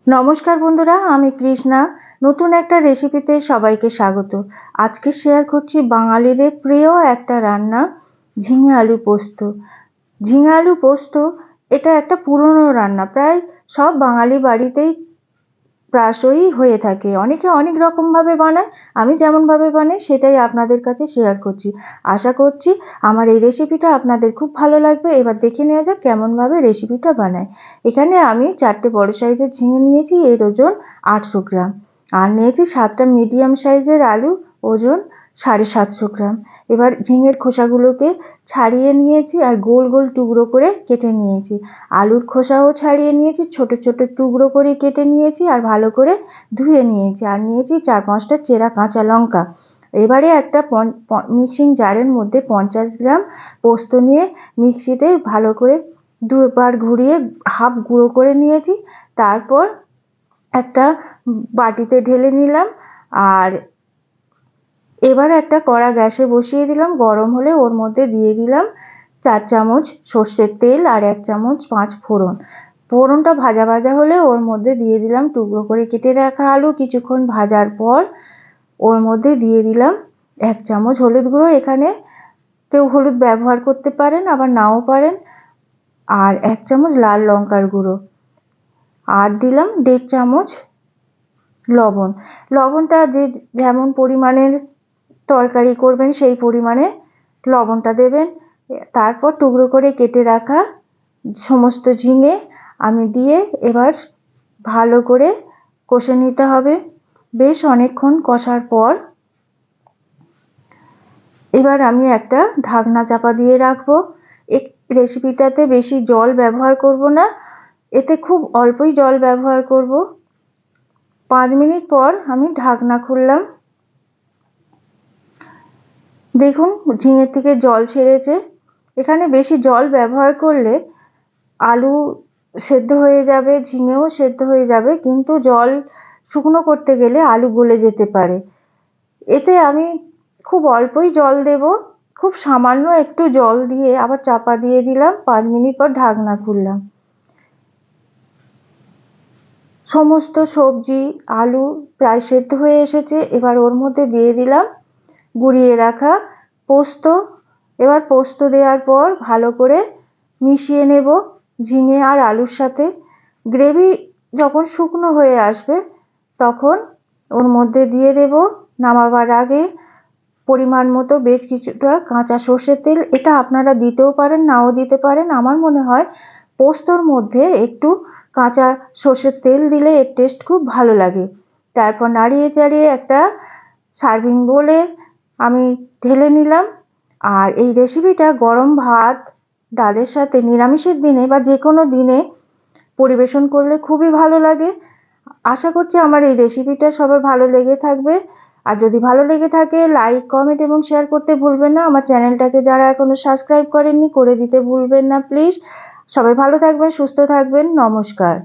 নমস্কার বন্ধুরা, আমি কৃষ্ণা। নতুন একটা রেসিপিতে সবাইকে স্বাগত। আজকে শেয়ার করছি বাঙালিদের প্রিয় একটা রান্না, ঝিঙে আলু পোস্ত। ঝিঙে আলু পোস্ত এটা একটা পুরনো রান্না, প্রায় সব বাঙালি বাড়িতেই প্রায়শই হয়ে থাকে। অনেকে অনেক রকমভাবে বানায়, আমি যেমনভাবে বানাই সেটাই আপনাদের কাছে শেয়ার করছি। আশা করছি আমার এই রেসিপিটা আপনাদের খুব ভালো লাগবে। এবার দেখে নেওয়া যাক কেমনভাবে রেসিপিটা বানায়। এখানে আমি 4টে বড় সাইজের ঝিঙে নিয়েছি, এর ওজন 800 গ্রাম। আর নিয়েছি 7টা মিডিয়াম সাইজের আলু, ওজন 750 গ্রাম। এবার ঝিঙের খোসাগুলোকে ছাড়িয়ে নিয়েছি আর গোল গোল টুকরো করে কেটে নিয়েছি। আলুর খোসাও ছাড়িয়ে নিয়েছি, ছোট ছোট টুকরো করে কেটে নিয়েছি আর ভালো করে ধুয়ে নিয়েছি। আর নিয়েছি 4-5টা চেরা কাঁচা লঙ্কা। এবারে একটা মিক্সিং জারের মধ্যে 50 গ্রাম পোস্ত নিয়ে মিক্সিতে ভালো করে দুবার ঘুরিয়ে হাফ গুঁড়ো করে নিয়েছি। তারপর একটা বাটিতে ঢেলে নিলাম। আর এবার একটা কড়া গ্যাসে বসিয়ে দিলাম। গরম হলে ওর মধ্যে দিয়ে দিলাম 4 চামচ সর্ষের তেল আর 1 চামচ 5 ফোড়ন। ফোড়নটা ভাজা ভাজা হলে ওর মধ্যে দিয়ে দিলাম টুকরো করে কেটে রাখা আলু। কিছুক্ষণ ভাজার পর ওর মধ্যে দিয়ে দিলাম 1 চামচ হলুদ গুঁড়ো। এখানে কেউ হলুদ ব্যবহার করতে পারেন, আবার নাও পারেন। আর 1 চামচ লাল লঙ্কার গুঁড়ো। আর দিলাম 1.5 চামচ লবণ। লবণটা যে যেমন পরিমাণের তরকারি করবেন সেই পরিমাণে লবণটা দেবেন। তারপর টুকরো করে কেটে রাখা সমস্ত ঝিঙে আমি দিয়ে এবার ভালো করে কষে নিতে হবে। বেশ অনেকক্ষণ কষার পর এবার আমি একটা ঢাকনা চাপা দিয়ে রাখবো। এই রেসিপিটাতে বেশি জল ব্যবহার করব না, এতে খুব অল্পই জল ব্যবহার করব। 5 মিনিট পর আমি ঢাকনা খুললাম। দেখুন ঝিঙের থেকে জল ছেড়েছে। এখানে বেশি জল ব্যবহার করলে আলু সেদ্ধ হয়ে যাবে, ঝিঙেও সেদ্ধ হয়ে যাবে, কিন্তু জল শুকনো করতে গেলে আলু গলে যেতে পারে। এতে আমি খুব অল্পই জল দেব, খুব সামান্য একটু জল দিয়ে আবার চাপা দিয়ে দিলাম। 5 মিনিট পর ঢাকনা খুললাম। সমস্ত সবজি আলু প্রায় সেদ্ধ হয়ে এসেছে। এবার ওর মধ্যে দিয়ে দিলাম গুঁড়িয়ে রাখা পোস্ত। এবার পোস্ত দেওয়ার পর ভালো করে মিশিয়ে নেব ঝিঙে আর আলুর সাথে। গ্রেভি যখন শুকনো হয়ে আসবে তখন ওর মধ্যে দিয়ে দেব নামাবার আগে পরিমাণ মতো বেশ কিছুটা কাঁচা সর্ষের তেল। এটা আপনারা দিতেও পারেন, নাও দিতে পারেন। আমার মনে হয় পোস্তর মধ্যে একটু কাঁচা সর্ষের তেল দিলে এর টেস্ট খুব ভালো লাগে। তারপর নাড়িয়ে চাড়িয়ে একটা সার্ভিং বোলে আমি ঢেলে নিলাম। আর এই রেসিপিটা গরম ভাত, ডালের সাথে নিরামিষের দিনে বা যে কোনো দিনে পরিবেশন করলে খুবই ভালো লাগে। আশা করছি আমার এই রেসিপিটা সবার ভালো লেগে থাকবে। আর যদি ভালো লেগে থাকে লাইক, কমেন্ট এবং শেয়ার করতে ভুলবেন না। আমার চ্যানেলটাকে যারা এখনো সাবস্ক্রাইব করেননি করে দিতে ভুলবেন না প্লিজ। সবাই ভালো থাকবেন, সুস্থ থাকবেন। নমস্কার।